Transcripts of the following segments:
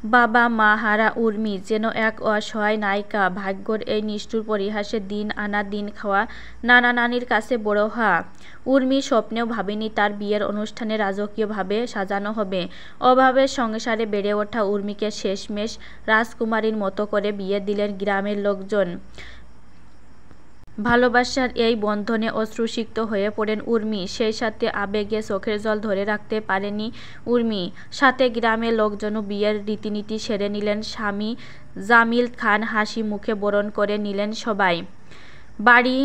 বাবা মা হারা উর্মি যেন এক অসহায় নায়িকা। ভাগ্যর এই নিষ্ঠুর পরিহাসে দিন আনা দিন খাওয়া, নানা নানির কাছে বড় হওয়া। উর্মি স্বপ্নেও ভাবেনি তার বিয়ের অনুষ্ঠানে রাজকীয়ভাবে সাজানো হবে। অভাবের সংসারে বেড়ে ওঠা উর্মিকে শেষমেশ রাজকুমারীর মতো করে বিয়ে দিলেন গ্রামের লোকজন। ভালোবাসার এই বন্ধনে অশ্রুসিক্ত হয়ে পড়েন উর্মি। সেই সাথে আবেগে চোখের জল ধরে রাখতে পারেনি উর্মি। সাথে গ্রামের লোকজনও বিয়ের রীতিনীতি সেরে নিলেন। স্বামী জামিল খান হাসি মুখে বরণ করে নিলেন সবাই। বাড়ি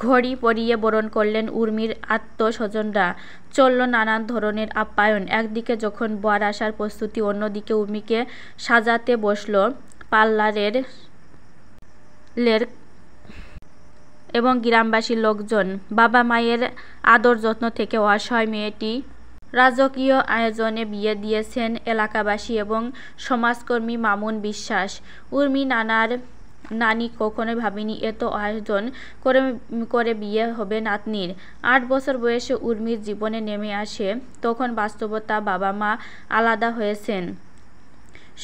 ঘড়ি পরিয়ে বরণ করলেন উর্মির আত্মস্বজনরা। চলল নানান ধরনের আপ্যায়ন। একদিকে যখন বর আসার প্রস্তুতি, অন্যদিকে উর্মিকে সাজাতে বসল পার্লারের এবং গ্রামবাসীর লোকজন। বাবা মায়ের আদর যত্ন থেকে অসহায় মেয়েটি রাজকীয় আয়োজনে বিয়ে দিয়েছেন এলাকাবাসী এবং সমাজকর্মী মামুন বিশ্বাস। উর্মি নানি কখনোই ভাবেনি এত আয়োজন করে বিয়ে হবে নাতনির। 8 বছর বয়সে উর্মির জীবনে নেমে আসে তখন বাস্তবতা। বাবা মা আলাদা হয়েছেন,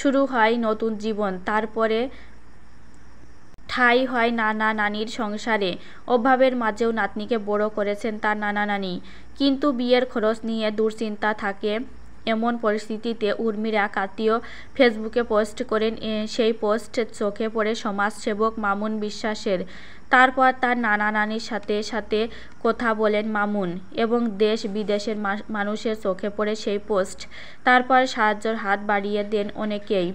শুরু হয় নতুন জীবন। তারপরে ঠাঁই হয় নানা নানির সংসারে। অভাবের মাঝেও নাতনিকে বড় করেছেন তার নানা নানি। কিন্তু বিয়ের খরচ নিয়ে দুশ্চিন্তা থাকে। এমন পরিস্থিতিতে উর্মির এক আত্মীয় ফেসবুকে পোস্ট করেন। সেই পোস্ট চোখে পড়ে সমাজসেবক মামুন বিশ্বাসের। তারপর তার নানা নানির সাথে কথা বলেন মামুন এবং দেশ বিদেশের মানুষের চোখে পড়ে সেই পোস্ট। তারপর সাহায্যের হাত বাড়িয়ে দেন অনেকেই।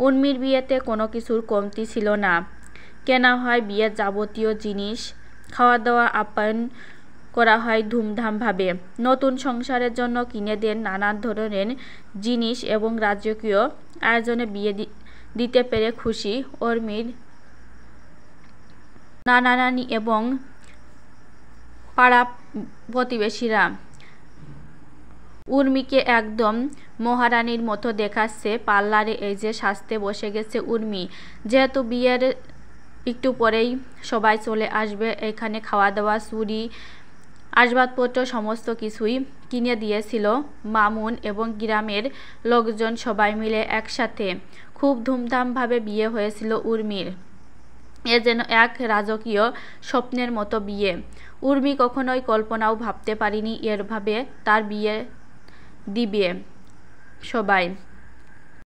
উর্মির বিয়েতে কোনো কিছুর কমতি ছিল না। কেনা হয় বিয়ের যাবতীয় জিনিস, খাওয়া দাওয়া আপ্যায়ন করা হয় ধুমধামভাবে। নতুন সংসারের জন্য কিনে দেন নানান ধরনের জিনিস এবং রাজকীয় আয়োজনে বিয়ে দিতে পেরে খুশি উর্মির নানা নানি এবং পাড়া প্রতিবেশীরা। উর্মিকে একদম মহারানীর মতো দেখাচ্ছে। পার্লারে এই যে সাজতে বসে গেছে উর্মি। যেহেতু বিয়ের একটু পরেই সবাই চলে আসবে, এখানে খাওয়া দাওয়া, চুড়ি, আসবাবপত্র সমস্ত কিছুই কিনে দিয়েছিল মামুন এবং গ্রামের লোকজন সবাই মিলে একসাথে। খুব ধুমধামভাবে বিয়ে হয়েছিল উর্মির। এ যেন এক রাজকীয় স্বপ্নের মতো বিয়ে। উর্মি কখনোই কল্পনাও ভাবতে পারেনি এভাবে তার বিয়ে দিবে সবাই।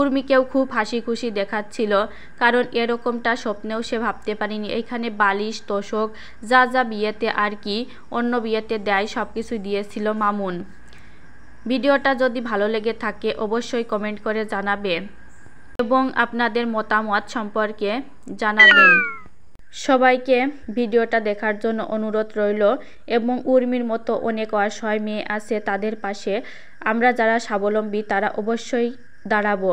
উর্মিকেও খুব হাসি খুশি দেখাচ্ছিল, কারণ এরকমটা স্বপ্নেও সে ভাবতে পারেনি। এখানে বালিশ, তোশক, যা বিয়েতে আর কি অন্য বিয়েতে দেয় সবকিছু দিয়েছিল মামুন। ভিডিওটা যদি ভালো লেগে থাকে অবশ্যই কমেন্ট করে জানাবে এবং আপনাদের মতামত সম্পর্কে জানাবেন। সবাইকে ভিডিওটা দেখার জন্য অনুরোধ রইল এবং উর্মির মতো অনেক অসহায় মেয়ে আছে, তাদের পাশে আমরা যারা স্বাবলম্বী তারা অবশ্যই দাঁড়াবো।